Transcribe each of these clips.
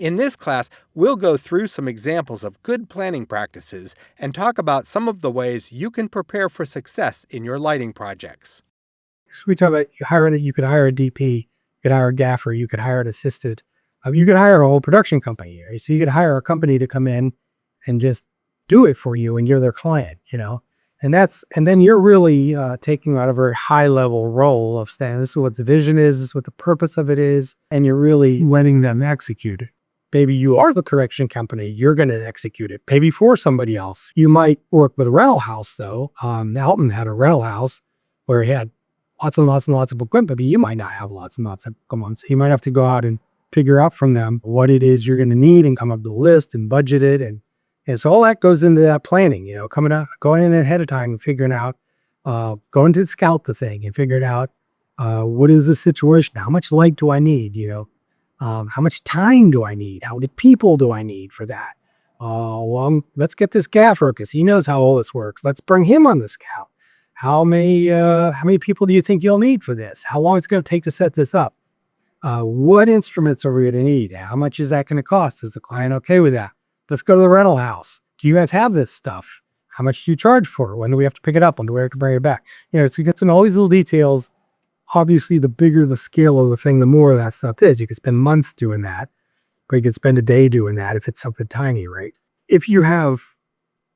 In this class, we'll go through some examples of good planning practices and talk about some of the ways you can prepare for success in your lighting projects. So we talk about you could hire a DP, you could hire a gaffer, you could hire an assistant, you could hire a whole production company. Right? So you could hire a company to come in and just do it for you, and you're their client, and then you're really taking on a very high level role of saying, this is what the vision is, this is what the purpose of it is, and you're really letting them execute it. Maybe you are the correction company. You're going to execute it, maybe for somebody else. You might work with a rental house, though. Elton had a rental house where he had lots and lots and lots of equipment, but you might not have lots and lots of equipment. So you might have to go out and figure out from them what it is you're going to need and come up with a list and budget it. And so all that goes into that planning, going in ahead of time and figuring out, going to scout the thing and figuring out what is the situation? How much light do I need? How much time do I need? How many people do I need for that? Let's get this gaffer because he knows how all this works. Let's bring him on the scout. How many people do you think you'll need for this? How long it's going to take to set this up? What instruments are we going to need? How much is that going to cost? Is the client okay with that? Let's go to the rental house. Do you guys have this stuff? How much do you charge for it? When do we have to pick it up? When do we have to bring it back? So you get some all these little details. Obviously, the bigger the scale of the thing, the more of that stuff is. You could spend months doing that, or you could spend a day doing that if it's something tiny, right? If you have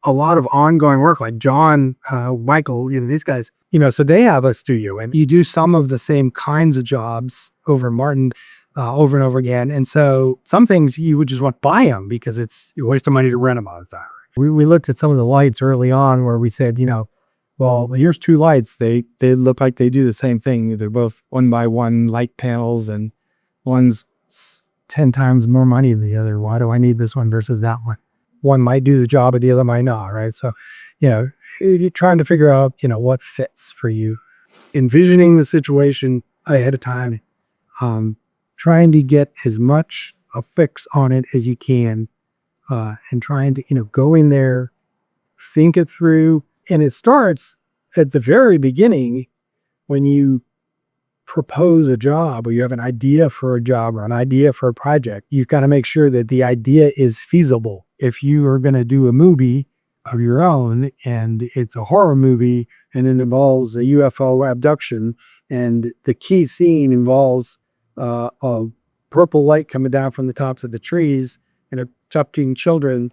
a lot of ongoing work, like John, Michael, these guys, so they have a studio and you do some of the same kinds of jobs over in Martin, over and over again. And so some things you would just want to buy them because it's a waste of money to rent them all the time. We looked at some of the lights early on where we said, well, here's two lights. They look like they do the same thing. They're both 1x1 light panels and one's 10 times more money than the other. Why do I need this one versus that one? One might do the job, but the other might not, right? So, you're trying to figure out, what fits for you. Envisioning the situation ahead of time, trying to get as much a fix on it as you can, and trying to, go in there, think it through. And it starts at the very beginning when you propose a job or you have an idea for a job or an idea for a project. You've got to make sure that the idea is feasible. If you are going to do a movie of your own and it's a horror movie and it involves a UFO abduction and the key scene involves a purple light coming down from the tops of the trees and abducting children,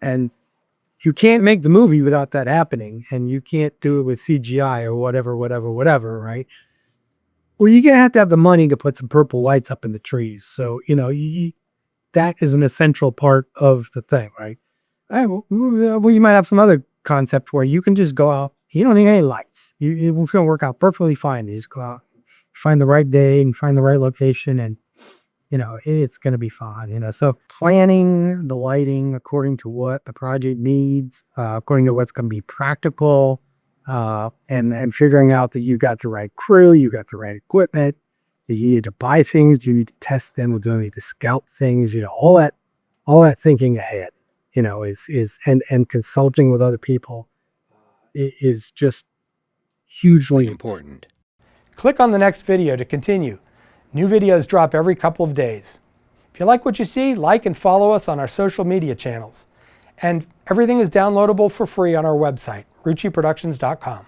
and you can't make the movie without that happening, and you can't do it with CGI or whatever, right? Well, you're going to have the money to put some purple lights up in the trees. So, that is an essential part of the thing, right? Well, you might have some other concept where you can just go out. You don't need any lights. It will work out perfectly fine. You just go out, find the right day and find the right location, and it's going to be fine, so planning the lighting according to what the project needs, according to what's going to be practical, and figuring out that you got the right crew, you got the right equipment, that you need to buy things, you need to test them, you need to scout things, all that thinking ahead, is and consulting with other people is just hugely important. Click on the next video to continue. New videos drop every couple of days. If you like what you see, like and follow us on our social media channels. And everything is downloadable for free on our website, rucciproductions.com.